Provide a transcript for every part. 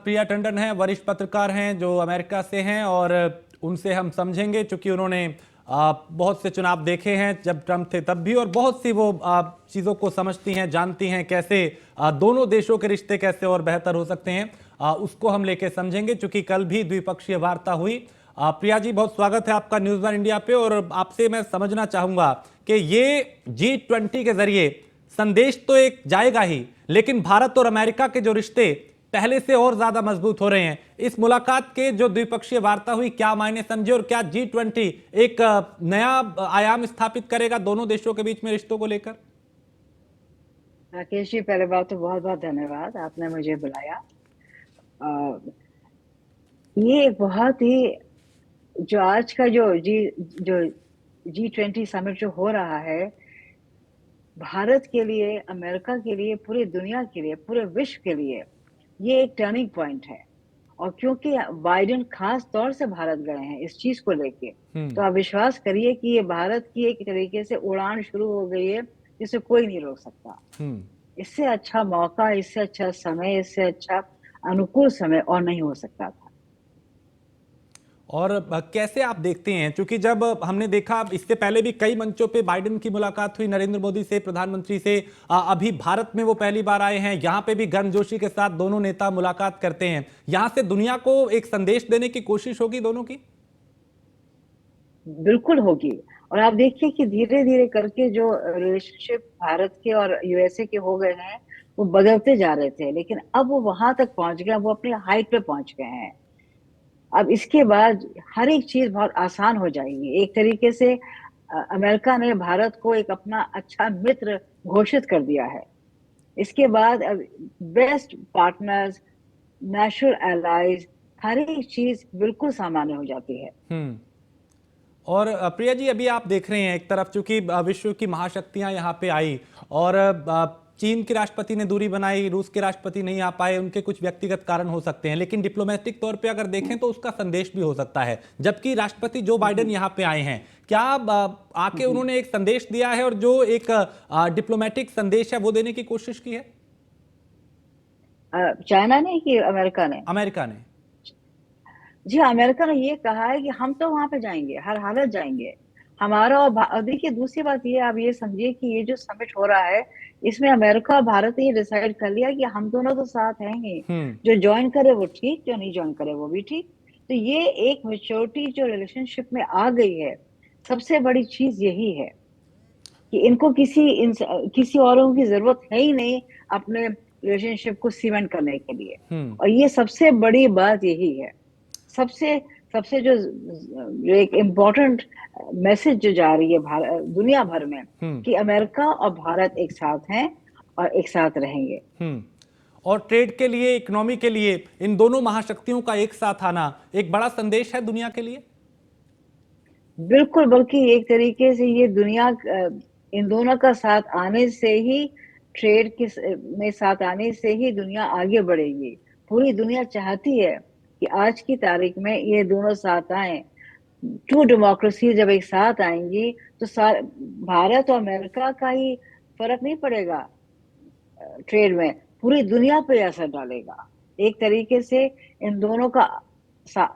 प्रिया टंडन हैं, वरिष्ठ पत्रकार हैं जो अमेरिका से हैं, और उनसे हम समझेंगे, चूंकि उन्होंने बहुत से चुनाव देखे हैं जब ट्रंप थे तब भी, और बहुत सी वो चीज़ों को समझती हैं, जानती हैं कैसे दोनों देशों के रिश्ते कैसे और बेहतर हो सकते हैं। उसको हम लेके समझेंगे, चूंकि कल भी द्विपक्षीय वार्ता हुई। प्रिया जी, बहुत स्वागत है आपका न्यूज़1 इंडिया पे। और आपसे मैं समझना चाहूंगा कि ये G20 के जरिए संदेश तो एक जाएगा ही, लेकिन भारत और अमेरिका के जो रिश्ते पहले से और ज्यादा मजबूत हो रहे हैं। इस मुलाकात के जो द्विपक्षीय वार्ता हुई, क्या मायने समझे, और क्या G20 एक नया आयाम स्थापित करेगा दोनों देशों के बीच में रिश्तों को लेकर? राकेश जी, पहले बात तो बहुत बहुत धन्यवाद, आपने मुझे बुलाया। अ, ये एक बहुत ही जो आज का जो G20 समिट जो हो रहा है, भारत के लिए, अमेरिका के लिए, पूरी दुनिया के लिए, पूरे विश्व के लिए ये एक टर्निंग पॉइंट है। और क्योंकि बाइडेन खास तौर से भारत गए हैं इस चीज को लेके, तो आप विश्वास करिए कि ये भारत की एक तरीके से उड़ान शुरू हो गई है जिसे कोई नहीं रोक सकता। इससे अच्छा मौका, इससे अच्छा समय, इससे अच्छा अनुकूल समय और नहीं हो सकता था। और कैसे आप देखते हैं, क्योंकि जब हमने देखा इससे पहले भी कई मंचों पे बाइडेन की मुलाकात हुई नरेंद्र मोदी से, प्रधानमंत्री से, अभी भारत में वो पहली बार आए हैं, यहाँ पे भी गर्मजोशी के साथ दोनों नेता मुलाकात करते हैं। यहाँ से दुनिया को एक संदेश देने की कोशिश होगी दोनों की। बिल्कुल होगी। और आप देखिए कि धीरे धीरे करके जो रिलेशनशिप भारत के और यूएसए के हो गए हैं, वो बदलते जा रहे थे, लेकिन अब वो वहां तक पहुंच गए, वो अपने हाइट पे पहुंच गए हैं। अब इसके बाद हर एक चीज बहुत आसान हो जाएगी। एक तरीके से अमेरिका ने भारत को एक अपना अच्छा मित्र घोषित कर दिया है। इसके बाद अब बेस्ट पार्टनर्स, नेचुरल एलाइज, हर एक चीज बिल्कुल सामान्य हो जाती है। और प्रिया जी, अभी आप देख रहे हैं एक तरफ चूंकि विश्व की महाशक्तियां यहाँ पे आई, और चीन के राष्ट्रपति ने दूरी बनाई, रूस के राष्ट्रपति नहीं आ पाए, उनके कुछ व्यक्तिगत कारण हो सकते हैं, लेकिन डिप्लोमेटिक तौर पे अगर देखें तो उसका संदेश भी हो सकता है। जबकि राष्ट्रपति जो बाइडेन यहाँ पे आए हैं, क्या आके उन्होंने एक संदेश दिया है, और जो एक डिप्लोमेटिक संदेश है वो देने की कोशिश की है? चाइना ने कि अमेरिका ने? अमेरिका ने। जी हाँ, अमेरिका ने ये कहा है कि हम तो वहां पे जाएंगे, हर हालत जाएंगे। हमारा और देखिए, दूसरी बात ये, आप ये समझिए कि ये जो समिट हो रहा है, इसमें अमेरिका और भारत ने ये डिसाइड कर लिया कि हम दोनों तो साथ हैं ही। जो ज्वाइन करे वो ठीक, जो नहीं ज्वाइन करे वो भी ठीक। तो ये एक मेच्योरिटी जो रिलेशनशिप में आ गई है, सबसे बड़ी चीज यही है कि इनको किसी औरों की जरूरत है ही नहीं अपने रिलेशनशिप को सीमेंट करने के लिए। और ये सबसे बड़ी बात यही है। सबसे सबसे जो एक इम्पोर्टेंट मैसेज जो जा रही है दुनिया भर में, कि अमेरिका और भारत एक साथ हैं और एक साथ रहेंगे। और ट्रेड के लिए, इकोनॉमी के लिए इन दोनों महाशक्तियों का एक साथ आना एक बड़ा संदेश है दुनिया के लिए। बिल्कुल, बल्कि एक तरीके से ये दुनिया इन दोनों का साथ आने से ही, ट्रेड के में साथ आने से ही दुनिया आगे बढ़ेगी। पूरी दुनिया चाहती है कि आज की तारीख में ये दोनों साथ आए। टू डेमोक्रेसी जब एक साथ आएंगी तो भारत और अमेरिका का ही फर्क नहीं पड़ेगा ट्रेड में, पूरी दुनिया पे असर डालेगा। एक तरीके से इन दोनों का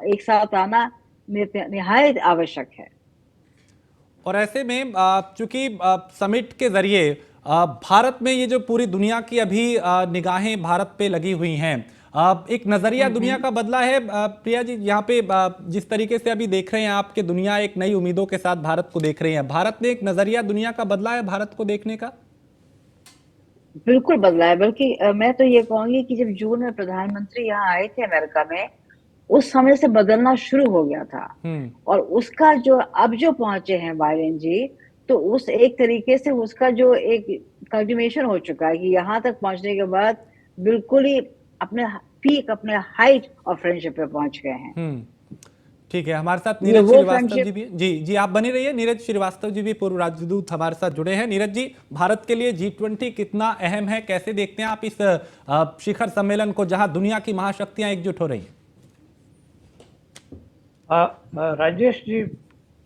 एक साथ आना निहायत आवश्यक है। और ऐसे में चूंकि समिट के जरिए भारत में ये जो पूरी दुनिया की अभी निगाहें भारत पे लगी हुई हैं, एक नजरिया दुनिया का बदला है। प्रिया जी, यहाँ पे जिस तरीके से अभी देख रहे हैं आपके, दुनिया एक नई उम्मीदों के साथ भारत को देख रही है। भारत ने एक नजरिया दुनिया का बदला है भारत को देखने का। बिल्कुल बदला है, बल्कि मैं तो ये कहूंगी कि जब जून में प्रधानमंत्री यहाँ आए थे अमेरिका में, उस समय से बदलना शुरू हो गया था। और उसका जो अब जो पहुंचे हैं बाइडेन जी, तो उस एक तरीके से उसका जो एक कल्टिवेशन हो चुका है कि यहाँ तक पहुंचने के बाद बिल्कुल ही अपने पीक, अपने हाइट और फ्रेंडशिप पे पहुंच गए हैं। ठीक है, हमारे साथ ये नीरज वो श्रीवास्तव जी फ्रेंडशिप। भी। जी जी, आप बने रहिए। नीरज श्रीवास्तव जी भी, पूर्व राजदूत, हमारे साथ जुड़े हैं। नीरज जी, भारत के लिए G20 कितना अहम है, कैसे देखते हैं आप इस शिखर सम्मेलन को जहां दुनिया की महाशक्तियां एकजुट हो रही हैं? राजेश जी,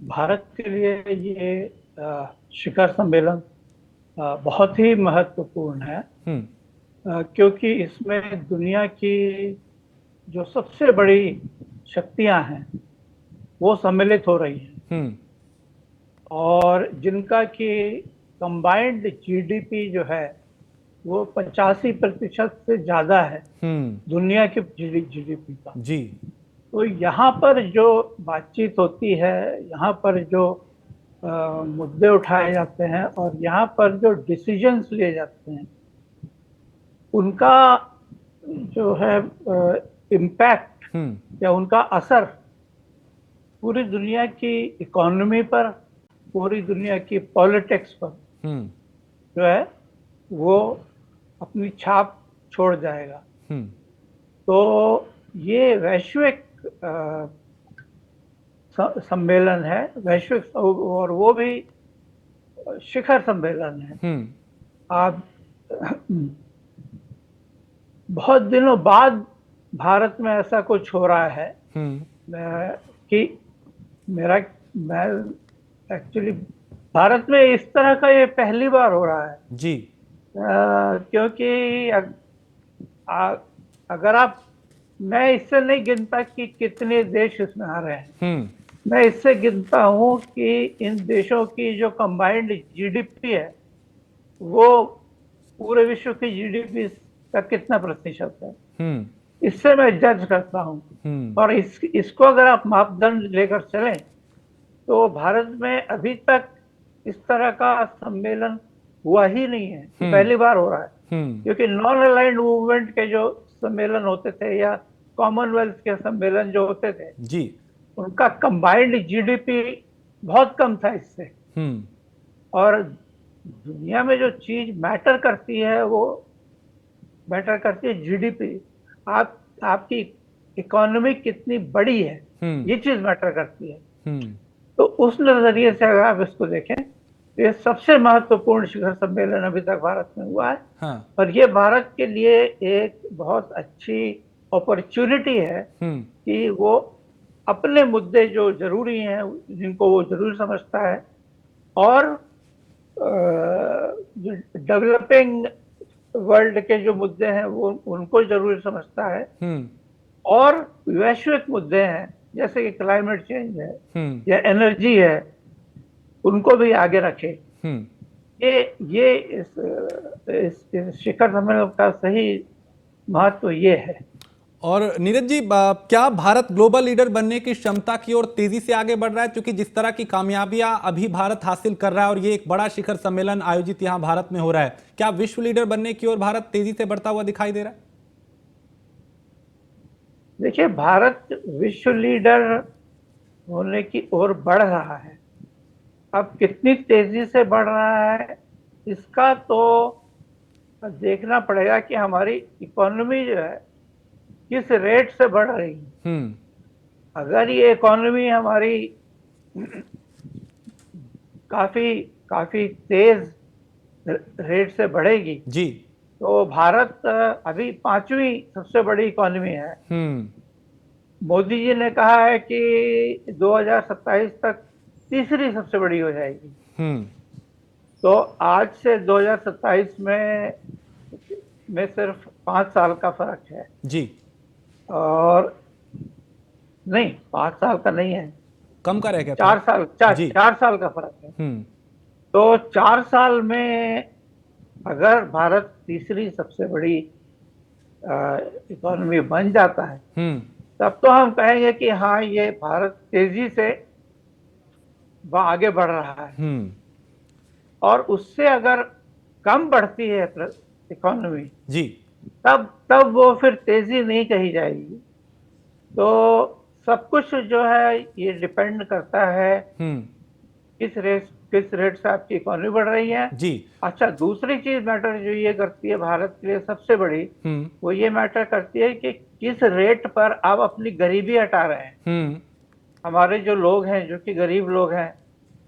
भारत के लिए ये शिखर सम्मेलन बहुत ही महत्वपूर्ण है, क्योंकि इसमें दुनिया की जो सबसे बड़ी शक्तियां हैं वो सम्मिलित हो रही हैं, और जिनका कि कंबाइंड जीडीपी जो है वो 85% से ज्यादा है दुनिया के जीडीपी का। जी। तो यहाँ पर जो बातचीत होती है, यहाँ पर जो मुद्दे उठाए जाते हैं और यहाँ पर जो डिसीजंस लिए जाते हैं, उनका जो है इम्पैक्ट या उनका असर पूरी दुनिया की इकोनॉमी पर, पूरी दुनिया की पॉलिटिक्स पर जो है वो अपनी छाप छोड़ जाएगा। तो ये वैश्विक सम्मेलन है, वैश्विक, और वो भी शिखर सम्मेलन है। आप बहुत दिनों बाद भारत में ऐसा कुछ हो रहा है कि मैं एक्चुअली भारत में इस तरह का ये पहली बार हो रहा है जी। क्योंकि अगर आप, मैं इससे नहीं गिनता कि कितने देश इसमें आ रहे हैं, मैं इससे गिनता हूं कि इन देशों की जो कंबाइंड जीडीपी है वो पूरे विश्व की जीडीपी का कितना प्रतिशत है, इससे मैं जज करता हूं। और इसको अगर आप मापदंड लेकर चलें तो भारत में अभी तक इस तरह का सम्मेलन हुआ ही नहीं है, पहली बार हो रहा है। क्योंकि नॉन अलाइंड मूवमेंट के जो सम्मेलन होते थे या कॉमनवेल्थ के सम्मेलन जो होते थे जी, उनका कंबाइंड जीडीपी बहुत कम था इससे। और दुनिया में जो चीज मैटर करती है वो मैटर करती है जीडीपी। आपकी इकोनॉमी कितनी बड़ी है, ये चीज मैटर करती है। तो उस नजरिए से अगर आप इसको देखें तो ये सबसे महत्वपूर्ण शिखर सम्मेलन अभी तक भारत में हुआ है। हाँ। और ये भारत के लिए एक बहुत अच्छी अपॉर्चुनिटी है कि वो अपने मुद्दे जो जरूरी हैं, जिनको वो जरूर समझता है, और डेवलपिंग वर्ल्ड के जो मुद्दे हैं वो उनको जरूर समझता है, और वैश्विक मुद्दे हैं जैसे कि क्लाइमेट चेंज है या एनर्जी है, उनको भी आगे रखे। ये इस शिखर सम्मेलन का सही महत्व ये है। और नीरज जी, क्या भारत ग्लोबल लीडर बनने की क्षमता की ओर तेजी से आगे बढ़ रहा है? क्योंकि जिस तरह की कामयाबियां अभी भारत हासिल कर रहा है और ये एक बड़ा शिखर सम्मेलन आयोजित यहां भारत में हो रहा है, क्या विश्व लीडर बनने की ओर भारत तेजी से बढ़ता हुआ दिखाई दे रहा है? देखिए, भारत विश्व लीडर होने की ओर बढ़ रहा है। अब कितनी तेजी से बढ़ रहा है इसका तो देखना पड़ेगा कि हमारी इकोनॉमी जो है किस रेट से बढ़ रही है। अगर ये इकोनॉमी हमारी काफी तेज रेट से बढ़ेगी जी, तो भारत अभी 5वीं सबसे बड़ी इकोनॉमी है। मोदी जी ने कहा है कि 2027 तक तीसरी सबसे बड़ी हो जाएगी। तो आज से 2027 में सिर्फ 5 साल का फर्क है जी। और नहीं, 5 साल का नहीं है, कम का रह गया, 4 साल का फर्क है। तो 4 साल में अगर भारत तीसरी सबसे बड़ी इकोनॉमी बन जाता है तब तो हम कहेंगे कि हाँ, ये भारत तेजी से आगे बढ़ रहा है। और उससे अगर कम बढ़ती है इकोनॉमी जी, तब वो फिर तेजी नहीं कही जाएगी। तो सब कुछ जो है ये डिपेंड करता है किस रेट से आपकी इकोनॉमी बढ़ रही है जी। अच्छा, दूसरी चीज मैटर जो ये करती है भारत के लिए सबसे बड़ी, वो ये मैटर करती है कि किस रेट पर आप अपनी गरीबी हटा रहे हैं। हमारे जो लोग हैं, जो कि गरीब लोग हैं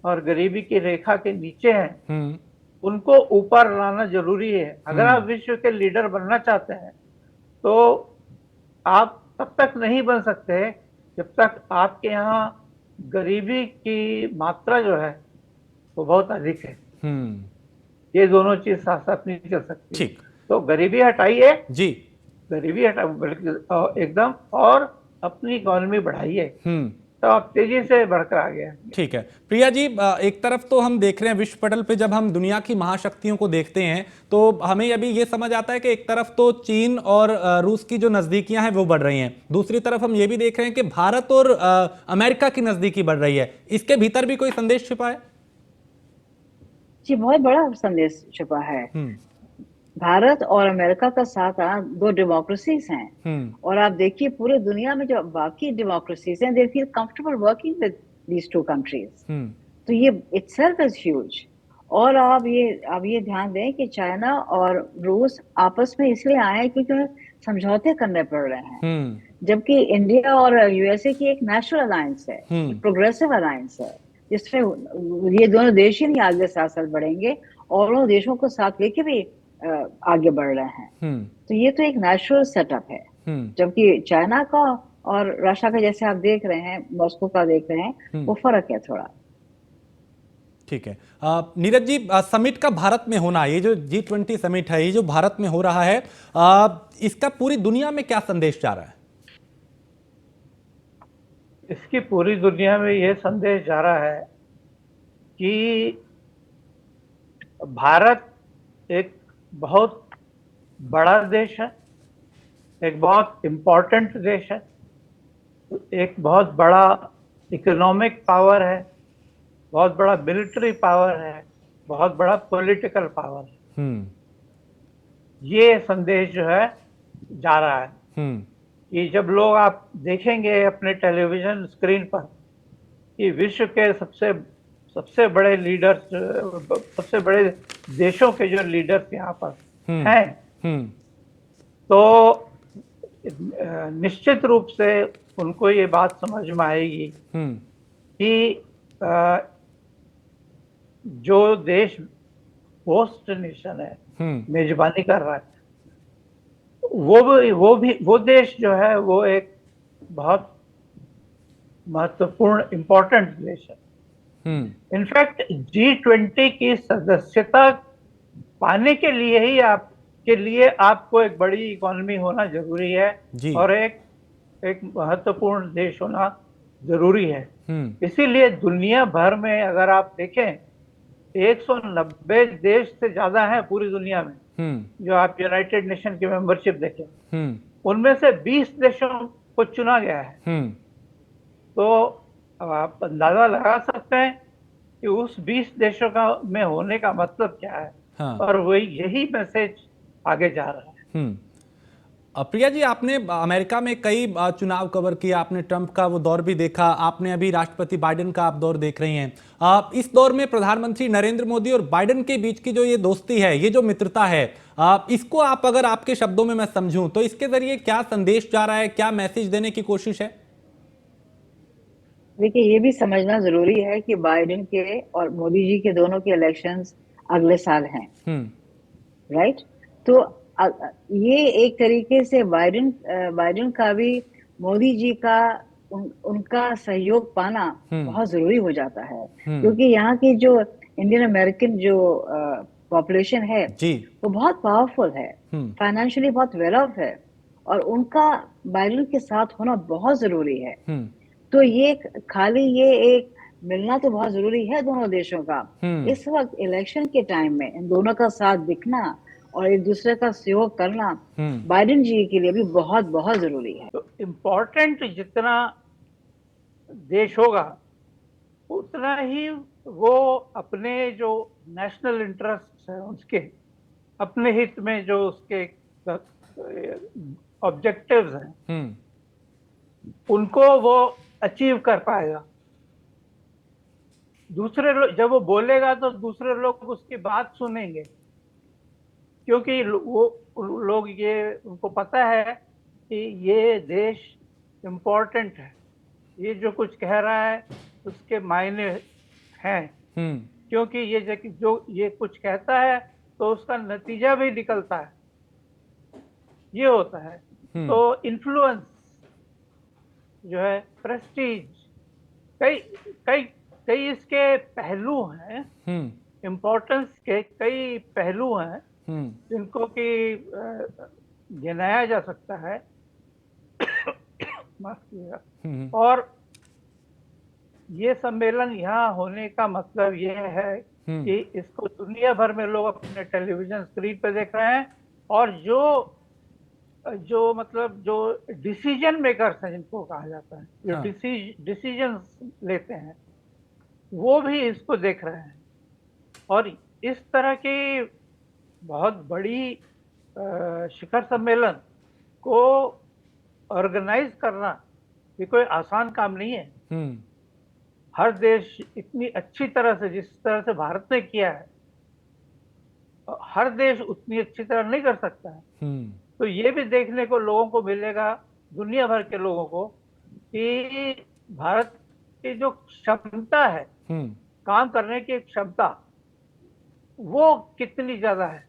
और गरीबी की रेखा के नीचे हैं, उनको ऊपर लाना जरूरी है। अगर आप विश्व के लीडर बनना चाहते हैं तो आप तब तक नहीं बन सकते जब तक आपके यहाँ गरीबी की मात्रा जो है वो बहुत अधिक है। ये दोनों चीज साथ साथ नहीं चल सकती। ठीक, तो गरीबी हटाइए जी, गरीबी हटाओ, बल्कि एकदम, और अपनी इकोनॉमी बढ़ाइए, तो आप तेजी से बढ़कर आगे आएंगे। ठीक है प्रिया जी, एक तरफ तो हम देख रहे हैं विश्व पटल पे जब हम दुनिया की महाशक्तियों को देखते हैं तो हमें अभी ये समझ आता है कि एक तरफ तो चीन और रूस की जो नजदीकियां हैं वो बढ़ रही हैं, दूसरी तरफ हम ये भी देख रहे हैं कि भारत और अमेरिका की नजदीकी बढ़ रही है। इसके भीतर भी कोई संदेश छिपा है? जी, बहुत बड़ा संदेश छुपा है। भारत और अमेरिका का साथ आना, दो डेमोक्रेसीज हैं, और आप देखिए पूरे दुनिया में जो बाकी डेमोक्रेसीज हैं, they feel comfortable working with these two countries. तो ये इटसेल्फ इज ह्यूज। और आप ये ध्यान दें कि चाइना और रूस आपस में इसलिए आए हैं क्योंकि उन्हें समझौते करने पड़ रहे हैं, जबकि इंडिया और यूएसए की एक नेशनल अलायंस है, प्रोग्रेसिव अलायंस है, जिसमें ये दोनों देश ही नहीं आगे साथ साथ बढ़ेंगे और उन देशों को साथ लेके भी आगे बढ़ रहे हैं। तो ये तो एक नेचुरल सेटअप है। जबकि चाइना का और रशिया का, जैसे आप देख रहे हैं, मॉस्को का देख रहे हैं, वो फर्क है थोड़ा। ठीक है नीरज जी, समिट का भारत में होना, ये जो G20 समिट है, ये जो भारत में हो रहा है, इसका पूरी दुनिया में क्या संदेश जा रहा है? इसकी पूरी दुनिया में यह संदेश जा रहा है कि भारत एक बहुत बड़ा देश है, एक बहुत इंपॉर्टेंट देश है, एक बहुत बड़ा इकोनॉमिक पावर है, बहुत बड़ा मिलिट्री पावर है, बहुत बड़ा पॉलिटिकल पावर है। ये संदेश जो है जा रहा है कि जब लोग, आप देखेंगे अपने टेलीविजन स्क्रीन पर कि विश्व के सबसे बड़े लीडर्स, सबसे बड़े देशों के जो लीडर्स यहाँ पर हैं, तो निश्चित रूप से उनको ये बात समझ में आएगी कि जो देश होस्ट नेशन है, मेजबानी कर रहा है, वो देश जो है वो एक बहुत महत्वपूर्ण इंपॉर्टेंट देश है। इनफैक्ट G20 की सदस्यता पाने के लिए आपको एक बड़ी इकोनॉमी होना जरूरी है और एक महत्वपूर्ण देश होना जरूरी है। इसीलिए दुनिया भर में अगर आप देखें 190 देश से ज्यादा हैं पूरी दुनिया में, जो आप यूनाइटेड नेशन की मेंबरशिप देखें, उनमें से 20 देशों को चुना गया है। तो अब आप अंदाजा लगा सकते हैं कि उस 20 देशों का में होने का मतलब क्या है। और वही यही मैसेज आगे जा रहा है। प्रिया जी, आपने अमेरिका में कई चुनाव कवर किया, आपने ट्रंप का वो दौर भी देखा, आपने अभी राष्ट्रपति बाइडेन का आप दौर देख रही हैं। इस दौर में प्रधानमंत्री नरेंद्र मोदी और बाइडेन के बीच की जो ये दोस्ती है, ये जो मित्रता है, इसको आप अगर आपके शब्दों में मैं समझूं तो इसके जरिए क्या संदेश जा रहा है, क्या मैसेज देने की कोशिश है? देखिए, ये भी समझना जरूरी है कि बाइडेन के और मोदी जी के दोनों के इलेक्शंस अगले साल हैं, राइट? तो ये एक तरीके से बाइडेन का भी मोदी जी का उनका सहयोग पाना बहुत जरूरी हो जाता है, क्योंकि यहाँ की जो इंडियन अमेरिकन जो पॉपुलेशन है वो बहुत पावरफुल है, फाइनेंशियली बहुत वेल ऑफ है, और उनका बाइडेन के साथ होना बहुत जरूरी है। तो ये एक मिलना तो बहुत जरूरी है दोनों देशों का। इस वक्त इलेक्शन के टाइम में इन दोनों का साथ दिखना और एक दूसरे का सहयोग करना बाइडेन जी के लिए भी बहुत बहुत जरूरी है। तो इम्पोर्टेंट जितना देश होगा उतना ही वो अपने जो नेशनल इंटरेस्ट है, उसके अपने हित में जो उसके ऑब्जेक्टिव्स हैं, उनको वो अचीव कर पाएगा। दूसरे लोग जब वो बोलेगा तो दूसरे लोग उसकी बात सुनेंगे, क्योंकि वो लोग उनको पता है कि ये देश इम्पोर्टेंट है, ये जो कुछ कह रहा है उसके मायने हैं, क्योंकि जो ये कुछ कहता है तो उसका नतीजा भी निकलता है, ये होता है। तो इन्फ्लुएंस जो है, प्रेस्टीज, कई इसके पहलू हैं, इम्पोर्टेंस के कई पहलू हैं जिनको कि गिनाया जा सकता है। माफ कीजिएगा। और ये सम्मेलन यहाँ होने का मतलब ये है कि इसको दुनिया भर में लोग अपने टेलीविजन स्क्रीन पे देख रहे हैं, और जो जो मतलब जो डिसीजन मेकर्स हैं, जिनको कहा जाता है, जो डिसीजन लेते हैं, वो भी इसको देख रहे हैं। और इस तरह की बहुत बड़ी शिखर सम्मेलन को ऑर्गेनाइज करना ये कोई आसान काम नहीं है। हर देश इतनी अच्छी तरह से, जिस तरह से भारत ने किया है, हर देश उतनी अच्छी तरह नहीं कर सकता है। तो ये भी देखने को लोगों को मिलेगा, दुनिया भर के लोगों को, कि भारत की जो क्षमता है, काम करने की क्षमता, वो कितनी ज्यादा है।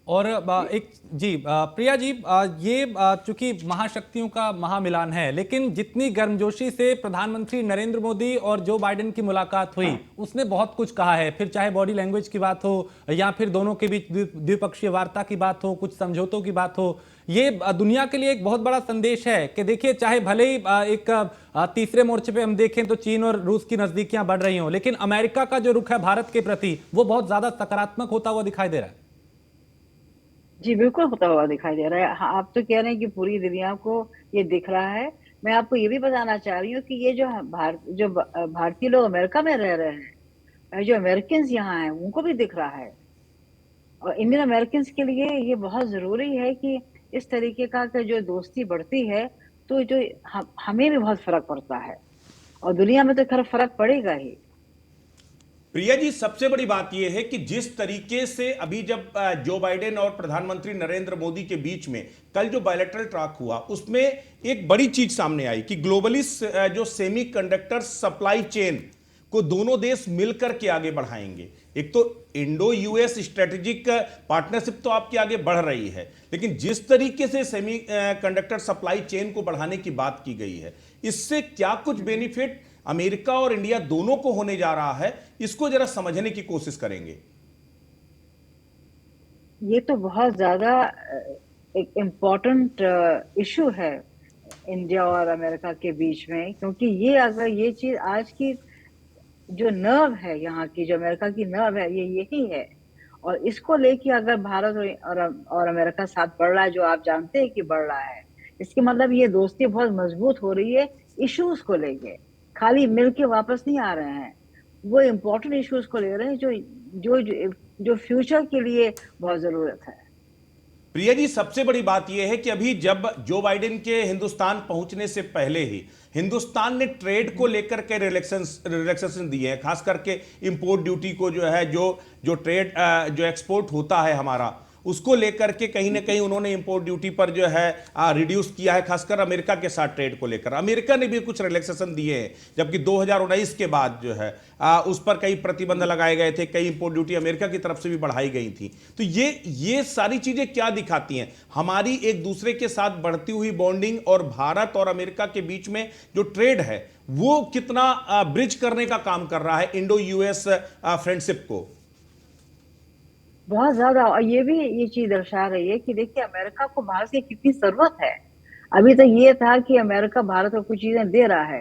और एक जी प्रिया जी, ये चूंकि महाशक्तियों का महामिलान है, लेकिन जितनी गर्मजोशी से प्रधानमंत्री नरेंद्र मोदी और जो बाइडेन की मुलाकात हुई, उसने बहुत कुछ कहा है। फिर चाहे बॉडी लैंग्वेज की बात हो या फिर दोनों के बीच द्विपक्षीय वार्ता की बात हो, कुछ समझौतों की बात हो, ये दुनिया के लिए एक बहुत बड़ा संदेश है कि देखिए, चाहे भले ही एक तीसरे मोर्चे पे हम देखें तो चीन और रूस की नजदीकियां बढ़ रही हों, लेकिन अमेरिका का जो रुख है भारत के प्रति, वो बहुत ज्यादा सकारात्मक होता हुआ दिखाई दे रहा है। जी बिल्कुल होता हुआ दिखाई दे रहा है। हाँ, आप तो कह रहे हैं कि पूरी दुनिया को ये दिख रहा है। मैं आपको ये भी बताना चाह रही हूँ कि ये जो भारतीय लोग अमेरिका में रह रहे हैं, जो अमेरिकन यहाँ हैं, उनको भी दिख रहा है। और इंडियन अमेरिकन के लिए ये बहुत जरूरी है कि इस तरीके का जो दोस्ती बढ़ती है, तो जो हमें भी बहुत फर्क पड़ता है, और दुनिया में तो खैर फर्क पड़ेगा ही। प्रिया जी, सबसे बड़ी बात यह है कि जिस तरीके से अभी जब जो बाइडेन और प्रधानमंत्री नरेंद्र मोदी के बीच में कल जो बायलैटरल टॉक हुआ, उसमें एक बड़ी चीज सामने आई कि ग्लोबली जो सेमीकंडक्टर सप्लाई चेन को दोनों देश मिलकर के आगे बढ़ाएंगे। एक तो इंडो यूएस स्ट्रेटेजिक पार्टनरशिप तो आपकी आगे बढ़ रही है, लेकिन जिस तरीके से सेमी कंडक्टर सप्लाई चेन को बढ़ाने की बात की गई है, इससे क्या कुछ बेनिफिट अमेरिका और इंडिया दोनों को होने जा रहा है, इसको जरा समझने की कोशिश करेंगे। ये तो बहुत ज्यादा एक इम्पोर्टेंट इशू है इंडिया और अमेरिका के बीच में, क्योंकि ये अगर ये चीज आज की जो नर्व है, यहाँ की जो अमेरिका की नर्व है, ये यही है। और इसको लेके अगर भारत और अमेरिका साथ बढ़ रहा है, जो आप जानते हैं कि बढ़ रहा है, इसके मतलब ये दोस्ती बहुत मजबूत हो रही है। इश्यूज को लेके खाली मिल के वापस नहीं आ रहे हैं, वो इम्पोर्टेंट इश्यूज को ले रहे हैं, जो फ्यूचर के लिए बहुत जरूरत है। प्रिया जी, सबसे बड़ी बात यह है कि अभी जब जो बाइडेन के हिंदुस्तान पहुंचने से पहले ही हिंदुस्तान ने ट्रेड को लेकर के रिलैक्सेशन दिए हैं, खास करके इंपोर्ट ड्यूटी को, जो है जो ट्रेड जो एक्सपोर्ट होता है हमारा, उसको लेकर के कहीं ना कहीं उन्होंने इंपोर्ट ड्यूटी पर जो है रिड्यूस किया है, खासकर अमेरिका के साथ ट्रेड को लेकर। अमेरिका ने भी कुछ रिलैक्सेशन दिए हैं, जबकि 2019 के बाद जो है उस पर कई प्रतिबंध लगाए गए थे, कई इंपोर्ट ड्यूटी अमेरिका की तरफ से भी बढ़ाई गई थी। तो ये सारी चीजें क्या दिखाती हैं? हमारी एक दूसरे के साथ बढ़ती हुई बॉन्डिंग और भारत और अमेरिका के बीच में जो ट्रेड है, वो कितना ब्रिज करने का काम कर रहा है इंडो यूएस फ्रेंडशिप को। बहुत ज्यादा। और ये चीज दर्शा रही है कि देखिए, अमेरिका को भारत की कितनी जरूरत है। अभी तक ये था कि अमेरिका भारत को कुछ चीजें दे रहा है,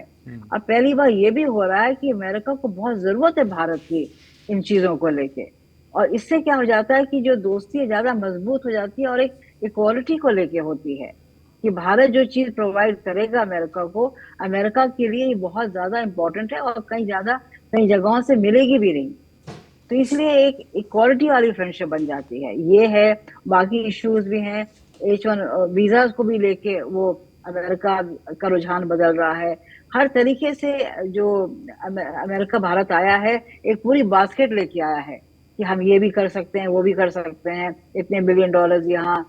अब पहली बार ये भी हो रहा है कि अमेरिका को बहुत जरूरत है भारत की इन चीजों को लेके। और इससे क्या हो जाता है कि जो दोस्ती है ज्यादा मजबूत हो जाती है, और एक इक्वालिटी को लेके होती है कि भारत जो चीज प्रोवाइड करेगा अमेरिका को, अमेरिका के लिए ये बहुत ज्यादा इंपॉर्टेंट है, और कई जगहों से मिलेगी भी नहीं। तो इसलिए एक इक्वालिटी वाली फ्रेंडशिप बन जाती है। ये है, बाकी इश्यूज भी हैं। H1 वीजा को भी लेके वो अमेरिका का रुझान बदल रहा है। हर तरीके से जो अमेरिका भारत आया है, एक पूरी बास्केट लेके आया है कि हम ये भी कर सकते हैं, वो भी कर सकते हैं, इतने $1 बिलियन यहाँ,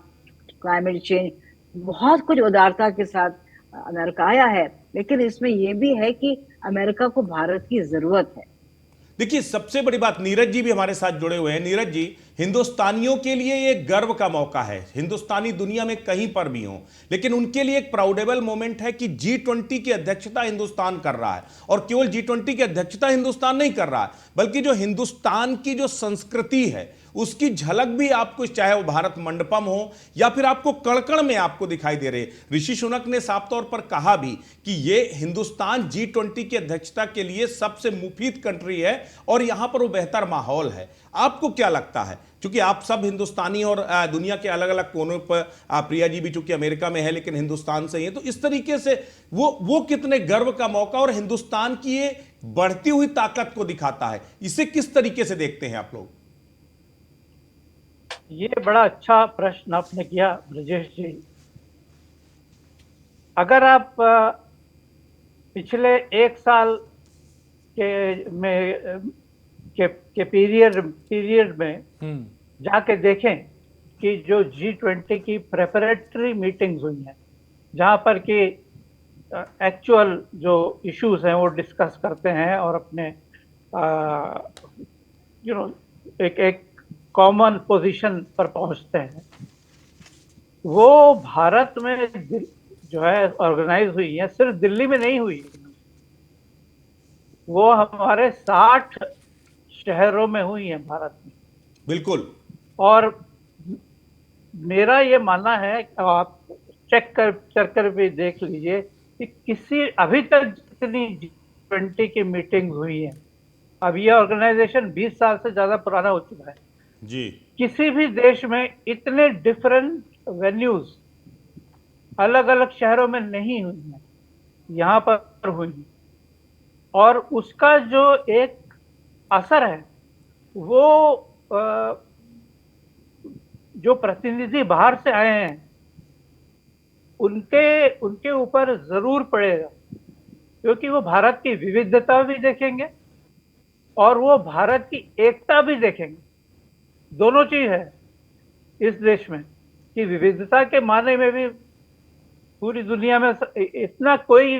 क्लाइमेट चेंज, बहुत कुछ उदारता के साथ अमेरिका आया है। लेकिन इसमें यह भी है कि अमेरिका को भारत की जरूरत है। देखिए, सबसे बड़ी बात, नीरज जी भी हमारे साथ जुड़े हुए हैं। नीरज जी, हिंदुस्तानियों के लिए ये गर्व का मौका है, हिंदुस्तानी दुनिया में कहीं पर भी हो, लेकिन उनके लिए एक प्राउडेबल मोमेंट है कि G20 की अध्यक्षता हिंदुस्तान कर रहा है। और केवल G20 की अध्यक्षता हिंदुस्तान नहीं कर रहा है, बल्कि जो हिंदुस्तान की जो संस्कृति है उसकी झलक भी आपको, चाहे वो भारत मंडपम हो या फिर आपको कण-कण में आपको दिखाई दे रहे। ऋषि सुनक ने साफ तौर पर कहा भी कि ये हिंदुस्तान G20 की अध्यक्षता के लिए सबसे मुफीद कंट्री है और यहां पर वो बेहतर माहौल है। आपको क्या लगता है, क्योंकि आप सब हिंदुस्तानी और दुनिया के अलग अलग कोनों पर, प्रिया जी भी चूंकि अमेरिका में है लेकिन हिंदुस्तान से ही है, तो इस तरीके से वो कितने गर्व का मौका और हिंदुस्तान की ये बढ़ती हुई ताकत को दिखाता है, इसे किस तरीके से देखते हैं आप लोग? ये बड़ा अच्छा प्रश्न आपने किया ब्रजेश जी। अगर आप पिछले एक साल के पीरियड में जाके देखें कि जो G20 की प्रेपरेटरी मीटिंग्स हुई हैं, जहां पर कि एक्चुअल जो इश्यूज हैं वो डिस्कस करते हैं और अपने एक कॉमन पोजीशन पर पहुंचते हैं, वो भारत में जो है ऑर्गेनाइज हुई है। सिर्फ दिल्ली में नहीं हुई, वो हमारे 60 शहरों में हुई है भारत में। बिल्कुल। और मेरा ये मानना है, आप चेक कर भी देख लीजिए कि किसी अभी तक जितनी G20 की मीटिंग हुई है, अब ये ऑर्गेनाइजेशन 20 साल से ज्यादा पुराना हो चुका है जी, किसी भी देश में इतने डिफरेंट वेन्यूज अलग अलग शहरों में नहीं हुई है, यहाँ पर हुई। और उसका जो एक असर है वो जो प्रतिनिधि बाहर से आए हैं उनके ऊपर जरूर पड़ेगा, क्योंकि वो भारत की विविधता भी देखेंगे और वो भारत की एकता भी देखेंगे। दोनों चीज है इस देश में कि विविधता के माने में भी पूरी दुनिया में इतना कोई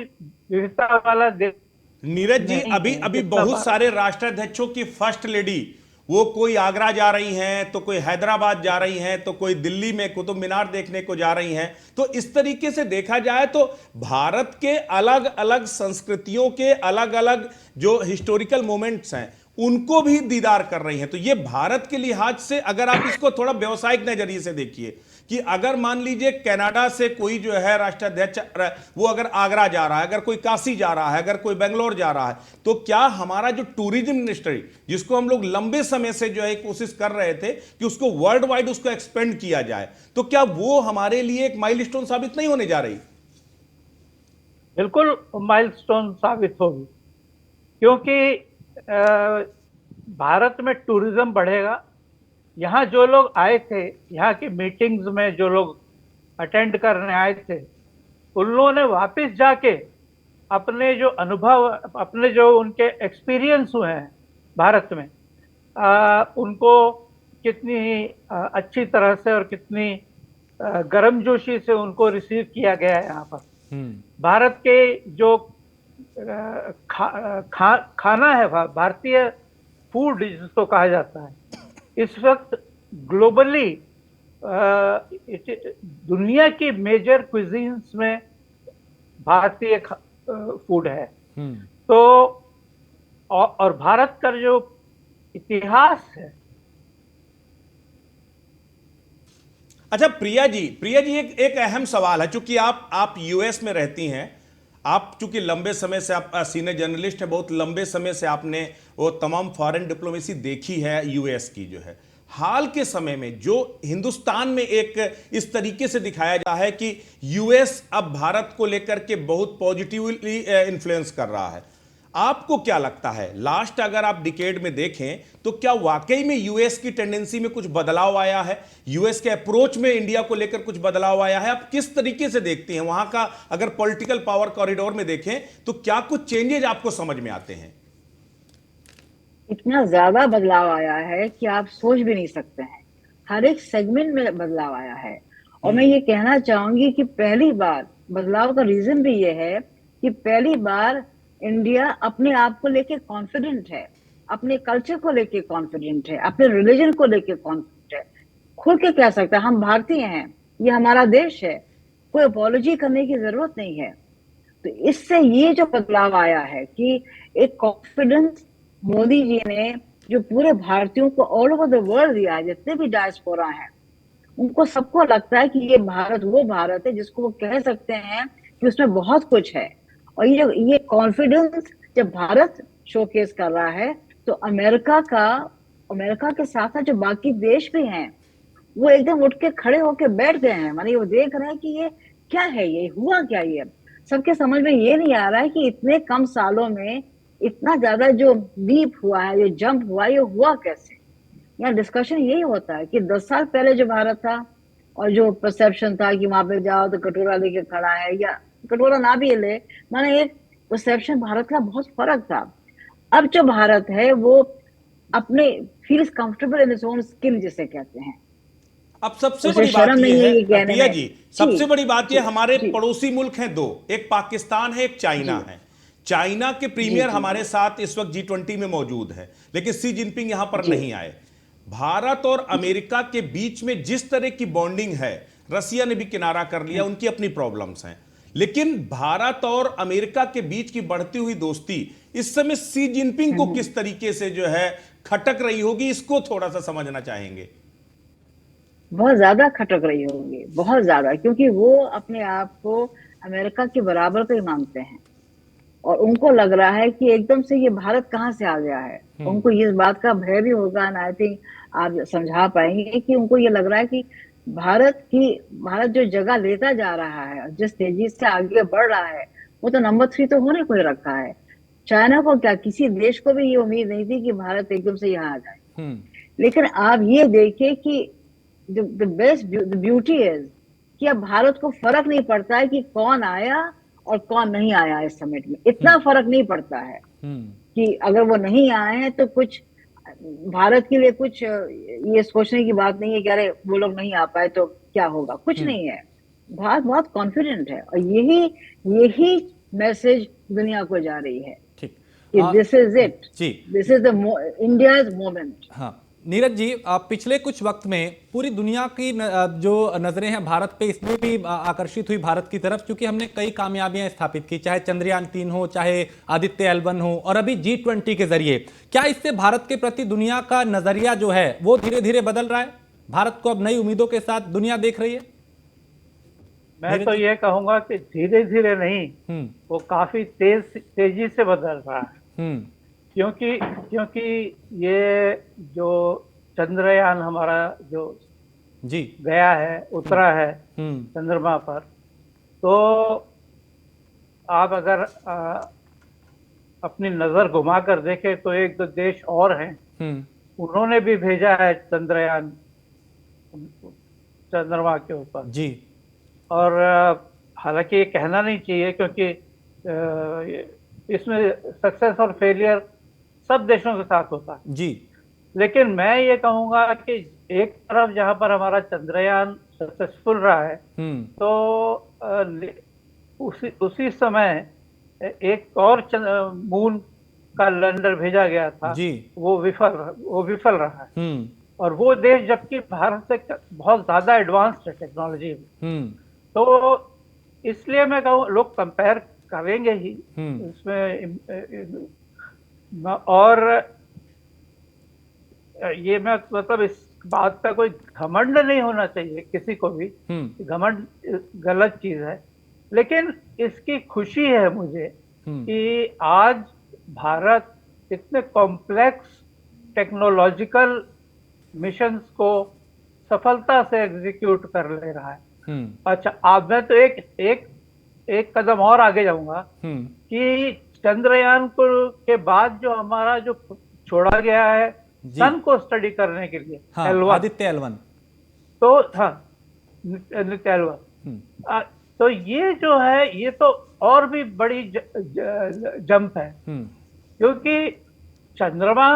विविधता वाला देश। नीरज जी, अभी बहुत सारे राष्ट्राध्यक्षों की फर्स्ट लेडी, वो कोई आगरा जा रही हैं, तो कोई हैदराबाद जा रही हैं, तो कोई दिल्ली में कुतुब मीनार देखने को जा रही हैं। तो इस तरीके से देखा जाए तो भारत के अलग अलग संस्कृतियों के अलग अलग जो हिस्टोरिकल मोमेंट्स हैं उनको भी दीदार कर रही हैं। तो ये भारत के लिहाज से, अगर आप इसको थोड़ा व्यवसायिक नजरिए से देखिए कि अगर मान लीजिए कनाडा से कोई जो है राष्ट्राध्यक्ष वो अगर आगरा जा रहा है, अगर कोई काशी जा रहा है, अगर कोई बेंगलोर जा रहा है, तो क्या हमारा जो टूरिज्म मिनिस्ट्री, जिसको हम लोग लंबे समय से जो है कोशिश कर रहे थे कि उसको वर्ल्ड वाइड उसको एक्सपेंड किया जाए, तो क्या वो हमारे लिए एक माइलस्टोन साबित नहीं होने जा रही? बिल्कुल माइलस्टोन साबित होगी, क्योंकि भारत में टूरिज्म बढ़ेगा। यहाँ जो लोग आए थे, यहाँ की मीटिंग्स में जो लोग अटेंड करने आए थे, उन लोगों ने वापस जाके अपने जो अनुभव, अपने जो उनके एक्सपीरियंस हुए हैं भारत में, उनको कितनी अच्छी तरह से और कितनी गर्मजोशी से उनको रिसीव किया गया है यहाँ पर। भारत के जो खाना है, भारतीय फूड जिसको कहा जाता है, इस वक्त ग्लोबली दुनिया की मेजर क्विजीन्स में भारतीय फूड है। तो और भारत का जो इतिहास है। अच्छा प्रिया जी एक अहम सवाल है, चूंकि आप यूएस में रहती हैं, आप चूंकि लंबे समय से आप सीनियर जर्नलिस्ट हैं, बहुत लंबे समय से आपने वो तमाम फॉरेन डिप्लोमेसी देखी है यूएस की जो है। हाल के समय में जो हिंदुस्तान में एक इस तरीके से दिखाया जा है कि यूएस अब भारत को लेकर के बहुत पॉजिटिवली इन्फ्लुएंस कर रहा है, आपको क्या लगता है लास्ट अगर आप डिकेड में देखें तो क्या वाकई में यूएस की टेंडेंसी में कुछ बदलाव आया है, यूएस के अप्रोच में इंडिया को लेकर कुछ बदलाव आया है? आप किस तरीके से देखते हैं वहां का, अगर पॉलिटिकल पावर कॉरिडोर में देखें तो क्या कुछ चेंजेज आपको समझ में आते हैं? इतना ज्यादा बदलाव आया है कि आप सोच भी नहीं सकते हैं। हर एक सेगमेंट में बदलाव आया है। और मैं ये कहना चाहूंगी कि पहली बार बदलाव का रीजन भी ये है कि पहली बार इंडिया अपने आप को लेके कॉन्फिडेंट है, अपने कल्चर को लेके कॉन्फिडेंट है, अपने रिलीजन को लेके कॉन्फिडेंट है। खुल के कह सकता है हम भारतीय हैं, ये हमारा देश है, कोई अपॉलॉजी करने की जरूरत नहीं है। तो इससे ये जो बदलाव आया है कि एक कॉन्फिडेंस मोदी जी ने जो पूरे भारतीयों को ऑल ओवर द वर्ल्ड दिया है, जितने भी डायस्पोरा हैं, उनको सबको लगता है कि ये भारत वो भारत है जिसको वो कह सकते हैं कि उसमें बहुत कुछ है। और ये कॉन्फिडेंस जब भारत शोकेस कर रहा है, तो अमेरिका के साथ साथ जो बाकी देश भी हैं, वो एकदम उठ के खड़े होके बैठ गए हैं। माने वो देख रहे हैं कि ये क्या है, ये हुआ क्या। ये सबके समझ में ये नहीं आ रहा है कि इतने कम सालों में इतना ज्यादा जो लीप हुआ है, ये जंप हुआ है, ये हुआ कैसे। यहाँ डिस्कशन यही होता है कि 10 साल पहले जो भारत था और जो परसेप्शन था कि वहां पे जाओ तो कटोरा लेके खड़ा है, या कटोरा ना भी ले, माने एक परसेप्शन भारत का बहुत फर्क था। अब जो भारत है वो अपने feels comfortable in own skin जिसे कहते हैं, अब सबसे उसे बड़ी बात शर्म नहीं यह है है ये कहने प्रिया में। जी, सबसे बड़ी बात यह, जी हमारे जी पड़ोसी मुल्क हैं दो, एक पाकिस्तान है, एक चाइना जी है। चाइना के जी प्रीमियर जी हमारे जी साथ इस वक्त G20 में मौजूद है, लेकिन सी जिनपिंग यहां पर जी नहीं आए। भारत और जी अमेरिका के बीच में जिस तरह की बॉन्डिंग है, रसिया ने भी किनारा कर लिया, उनकी अपनी प्रॉब्लम्स हैं, लेकिन भारत और अमेरिका के बीच की बढ़ती हुई दोस्ती इस समय सी जिनपिंग को हम्म। किस तरीके से जो है खटक रही होगी, इसको थोड़ा सा समझना चाहेंगे। बहुत ज्यादा खटक रही होगी, बहुत ज्यादा, क्योंकि वो अपने आप को अमेरिका के बराबर पे मानते हैं। और उनको लग रहा है कि एकदम से ये भारत कहाँ से आ गया है। उनको इस बात का भय भी होगा, एंड आई थिंक आप समझा पाएंगे कि उनको ये लग रहा है कि भारत जो जगह लेता जा रहा है और जिस तेजी से आगे बढ़ रहा है, वो तो नंबर 3 तो होने को ही रखा है। चाइना को क्या, किसी देश को भी ये उम्मीद नहीं थी कि भारत एकदम से यहाँ आ जाए। लेकिन आप ये देखिए कि द बेस्ट ब्यूटी इज कि अब भारत को फर्क नहीं पड़ता है कि कौन आया और कौन नहीं आया इस समिट में। इतना फर्क नहीं पड़ता है कि अगर वो नहीं आए हैं तो कुछ भारत के लिए कुछ ये सोचने की बात नहीं है कि अरे वो लोग नहीं आ पाए तो क्या होगा, कुछ नहीं है। भारत बहुत कॉन्फिडेंट है, और यही यही मैसेज दुनिया को जा रही है ठीक। कि दिस इज इट, जी। This is the India's moment. हाँ नीरज जी, पिछले कुछ वक्त में पूरी दुनिया की जो नज़रें हैं भारत पे, इसमें भी आकर्षित हुई भारत की तरफ, क्योंकि हमने कई कामयाबियां स्थापित की, चाहे चंद्रयान 3 हो, चाहे आदित्य L1 हो, और अभी G20 के जरिए। क्या इससे भारत के प्रति दुनिया का नजरिया जो है वो धीरे धीरे बदल रहा है? भारत को अब नई उम्मीदों के साथ दुनिया देख रही है? मैं तो ये कहूंगा कि धीरे धीरे नहीं, वो काफी तेजी से बदल रहा है। क्योंकि ये जो चंद्रयान हमारा जो जी गया है, उतरा है चंद्रमा पर, तो आप अगर अपनी नजर घुमा कर देखें तो एक दो देश और हैं, उन्होंने भी भेजा है चंद्रयान चंद्रमा के ऊपर जी। और हालांकि ये कहना नहीं चाहिए, क्योंकि इसमें सक्सेस और फेलियर सब देशों के साथ होता है जी। लेकिन मैं ये कहूंगा कि एक तरफ जहां पर हमारा चंद्रयान सक्सेसफुल रहा है, तो उसी समय एक और मून का लैंडर भेजा गया था जी। वो विफल रहा है। और वो देश जबकि भारत से बहुत ज्यादा एडवांस्ड है टेक्नोलॉजी में, तो इसलिए मैं कहूँ लोग कंपेयर करेंगे ही इसमें। और ये मैं मतलब इस बात का कोई घमंड नहीं होना चाहिए किसी को भी, घमंड गलत चीज है, लेकिन इसकी खुशी है मुझे कि आज भारत इतने कॉम्प्लेक्स टेक्नोलॉजिकल मिशंस को सफलता से एग्जीक्यूट कर ले रहा है। अच्छा, अब मैं तो एक कदम और आगे जाऊंगा कि चंद्रयान के बाद जो हमारा जो छोड़ा गया है सन को स्टडी करने के लिए, हाँ, L1, आदित्य L1, तो हाँ आदित्य L1, तो ये जो है ये तो और भी बड़ी जंप है, क्योंकि चंद्रमा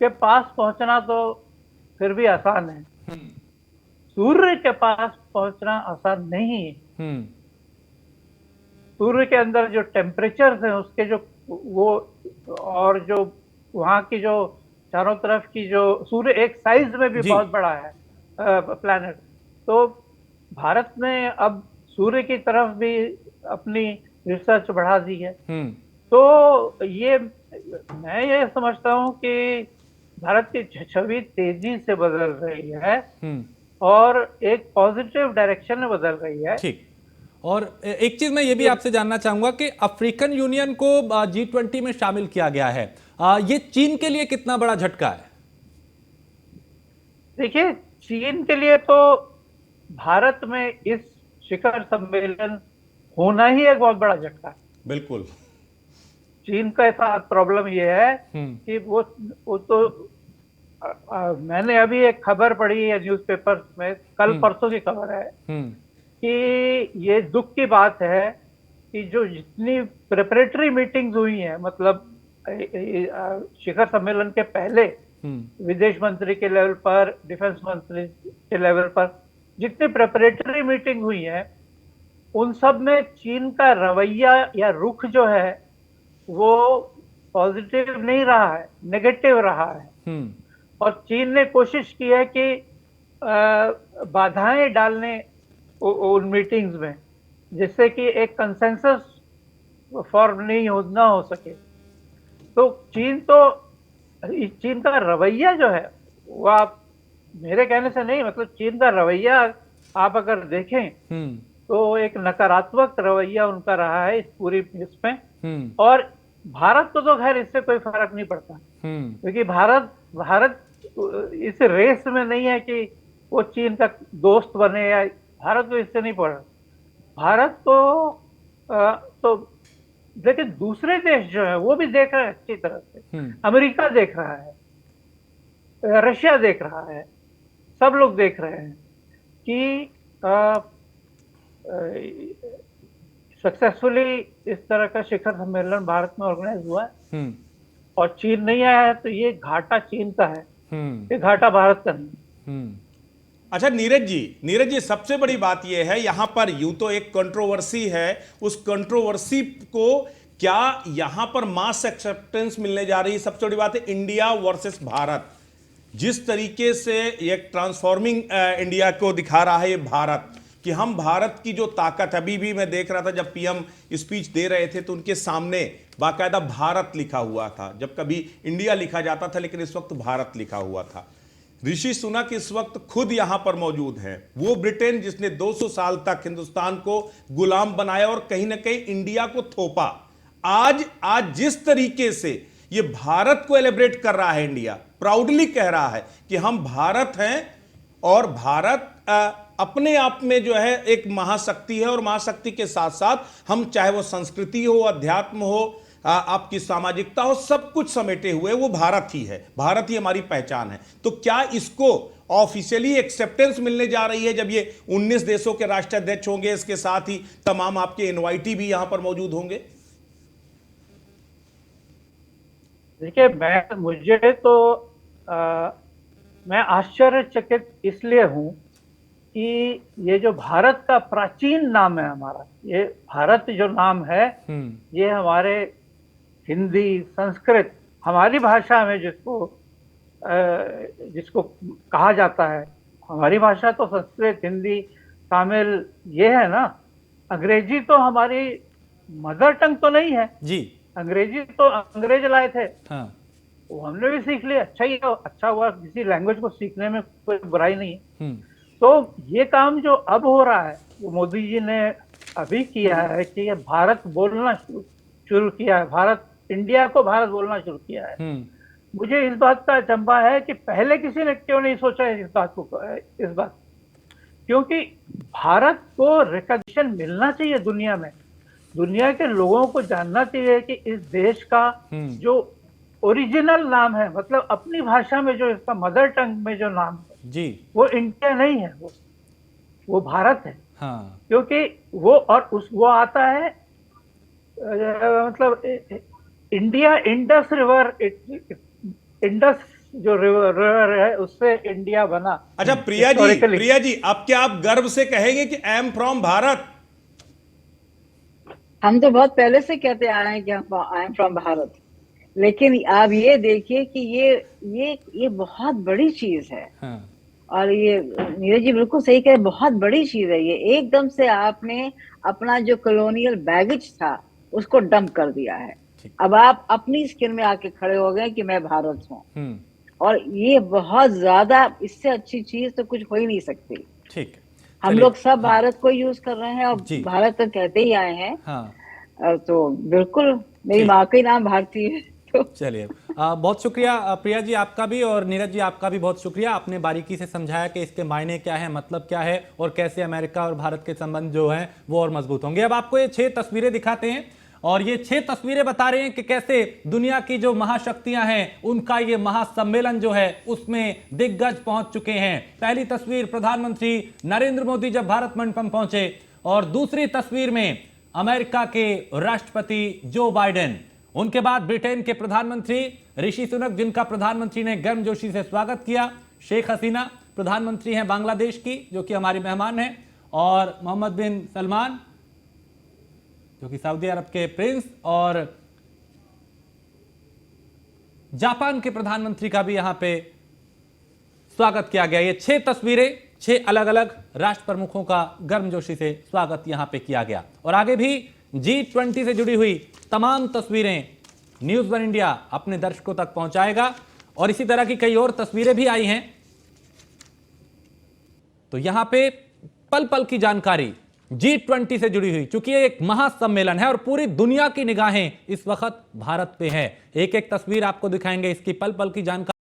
के पास पहुंचना तो फिर भी आसान है, सूर्य के पास पहुंचना आसान नहीं है। सूर्य के अंदर जो टेम्परेचर है उसके जो वो, और जो वहां की जो चारों तरफ की जो सूर्य एक साइज में भी बहुत बड़ा है प्लैनेट, तो भारत ने अब सूर्य की तरफ भी अपनी रिसर्च बढ़ा दी है। तो ये मैं ये समझता हूं कि भारत की छवि तेजी से बदल रही है और एक पॉजिटिव डायरेक्शन में बदल रही है। ठीक। और एक चीज मैं ये भी आपसे जानना चाहूंगा कि अफ्रीकन यूनियन को G20 में शामिल किया गया है, ये चीन के लिए कितना बड़ा झटका है? देखिए, चीन के लिए तो भारत में इस शिखर सम्मेलन होना ही एक बहुत बड़ा झटका है। बिल्कुल। चीन का साथ प्रॉब्लम ये है कि वो तो मैंने अभी एक खबर पढ़ी है न्यूज़पेपर में, कल परसों की खबर है कि ये दुख की बात है कि जो जितनी प्रिपरेटरी मीटिंग्स हुई हैं, मतलब शिखर सम्मेलन के पहले विदेश मंत्री के लेवल पर, डिफेंस मंत्री के लेवल पर जितनी प्रिपरेटरी मीटिंग हुई है, उन सब में चीन का रवैया या रुख जो है वो पॉजिटिव नहीं रहा है, नेगेटिव रहा है। और चीन ने कोशिश की है कि बाधाएं डालने उन मीटिंग्स में, जिससे कि एक कंसेंसस फॉर्म ना हो सके। तो चीन का रवैया जो है वो, आप मेरे कहने से नहीं, मतलब चीन का रवैया आप अगर देखें तो एक नकारात्मक रवैया उनका रहा है इस पूरी इसमें। और भारत को तो खैर इससे कोई फर्क नहीं पड़ता, क्योंकि भारत इस रेस में नहीं है कि वो चीन का दोस्त बने, या भारत को इससे नहीं पड़ रहा। भारत को तो लेकिन दूसरे देश जो है वो भी देख रहे हैं अच्छी तरह से। अमेरिका देख रहा है, रशिया देख रहा है, सब लोग देख रहे हैं कि सक्सेसफुली इस तरह का शिखर सम्मेलन भारत में ऑर्गेनाइज हुआ है और चीन नहीं आया है, तो ये घाटा चीन का है, ये घाटा भारत का नहीं। अच्छा नीरज जी, सबसे बड़ी बात यह है, यहां पर यूं तो एक कंट्रोवर्सी है, उस कंट्रोवर्सी को क्या यहां पर मास एक्सेप्टेंस मिलने जा रही है? सबसे बड़ी बात है इंडिया वर्सेस भारत, जिस तरीके से एक ट्रांसफॉर्मिंग इंडिया को दिखा रहा है ये भारत, कि हम भारत की जो ताकत, अभी भी मैं देख रहा था जब पीएम स्पीच दे रहे थे तो उनके सामने बाकायदा भारत लिखा हुआ था, जब कभी इंडिया लिखा जाता था लेकिन इस वक्त भारत लिखा हुआ था। ऋषि सुनक इस वक्त खुद यहां पर मौजूद हैं, वो ब्रिटेन जिसने 200 साल तक हिंदुस्तान को गुलाम बनाया और कहीं ना कहीं इंडिया को थोपा, आज जिस तरीके से ये भारत को एलिब्रेट कर रहा है, इंडिया प्राउडली कह रहा है कि हम भारत हैं और भारत अपने आप में जो है एक महाशक्ति है, और महाशक्ति के साथ साथ हम, चाहे वो संस्कृति हो, अध्यात्म हो, आपकी सामाजिकता हो, सब कुछ समेटे हुए वो भारत ही है, भारत ही हमारी पहचान है। तो क्या इसको ऑफिशियली एक्सेप्टेंस मिलने जा रही है जब ये 19 देशों के राष्ट्राध्यक्ष होंगे, इसके साथ ही तमाम आपके इनवाइटी भी यहां पर मौजूद होंगे? देखिए, मैं आश्चर्यचकित इसलिए हूं कि ये जो भारत का प्राचीन नाम है हमारा, ये भारत जो नाम है, ये हमारे हिंदी, संस्कृत, हमारी भाषा में जिसको कहा जाता है, हमारी भाषा तो संस्कृत, हिंदी, तमिल ये है ना। अंग्रेजी तो हमारी मदर टंग तो नहीं है जी, अंग्रेजी तो अंग्रेज लाए थे। हाँ। वो हमने भी सीख लिया, अच्छा हुआ, किसी लैंग्वेज को सीखने में कोई बुराई नहीं है। तो ये काम जो अब हो रहा है, वो मोदी जी ने अभी किया है कि ये भारत बोलना शुरू किया है, भारत, इंडिया को भारत बोलना शुरू किया है। मुझे इस बात का अचंभा है कि पहले किसी ने क्यों नहीं सोचा इस बात, क्योंकि भारत को रिकॉग्निशन मिलना चाहिए दुनिया में, दुनिया के लोगों को जानना चाहिए कि इस देश का जो ओरिजिनल नाम है, मतलब अपनी भाषा में जो इसका मदर टंग में जो नाम है जी, वो इंडिया नहीं है, वो भारत है। हाँ। क्योंकि वो आता है, मतलब इंडिया, इंडस रिवर, इंडस जो रिवर है उससे इंडिया बना। अच्छा प्रिया जी, अब क्या आप गर्व से कहेंगे कि आई एम फ्रॉम भारत? हम तो बहुत पहले से कहते आए हैं कि आई एम फ्रॉम भारत, लेकिन आप ये देखिए कि ये बहुत बड़ी चीज है। हाँ। और ये नीरज जी बिल्कुल सही कहे, बहुत बड़ी चीज है ये। एकदम से आपने अपना जो कॉलोनियल बैगेज था उसको डंप कर दिया है। अब आप अपनी स्किन में आके खड़े हो गए कि मैं भारत हूँ, और ये बहुत ज्यादा, इससे अच्छी चीज तो कुछ हो ही नहीं सकती। ठीक है, हम चलिए। लोग सब हाँ, भारत को यूज कर रहे हैं और जी। भारत तो कहते ही आए हैं। हाँ, तो बिल्कुल, मेरी ठीक। माँ का ही नाम भारती है तो चलिए, बहुत शुक्रिया प्रिया जी आपका भी, और नीरज जी आपका भी बहुत शुक्रिया। आपने बारीकी से समझाया कि इसके मायने क्या है, मतलब क्या है, और कैसे अमेरिका और भारत के संबंध जो हैं वो और मजबूत होंगे। अब आपको ये 6 तस्वीरें दिखाते हैं, और ये 6 तस्वीरें बता रहे हैं कि कैसे दुनिया की जो महाशक्तियां हैं उनका ये महासम्मेलन जो है उसमें दिग्गज पहुंच चुके हैं। पहली तस्वीर प्रधानमंत्री नरेंद्र मोदी जब भारत मंडपम पहुंचे, और दूसरी तस्वीर में अमेरिका के राष्ट्रपति जो बाइडेन, उनके बाद ब्रिटेन के प्रधानमंत्री ऋषि सुनक, जिनका प्रधानमंत्री ने गर्मजोशी से स्वागत किया। शेख हसीना प्रधानमंत्री हैं बांग्लादेश की, जो कि हमारी मेहमान हैं, और मोहम्मद बिन सलमान जो कि सऊदी अरब के प्रिंस, और जापान के प्रधानमंत्री का भी यहां पे स्वागत किया गया। ये 6 तस्वीरें, 6 अलग अलग राष्ट्र प्रमुखों का गर्मजोशी से स्वागत यहां पे किया गया। और आगे भी G20 से जुड़ी हुई तमाम तस्वीरें न्यूज़ वन इंडिया अपने दर्शकों तक पहुंचाएगा, और इसी तरह की कई और तस्वीरें भी आई हैं। तो यहां पे पल पल की जानकारी G20 से जुड़ी हुई, चूंकि ये एक महासम्मेलन है और पूरी दुनिया की निगाहें इस वक्त भारत पे है। एक एक तस्वीर आपको दिखाएंगे, इसकी पल पल की जानकारी।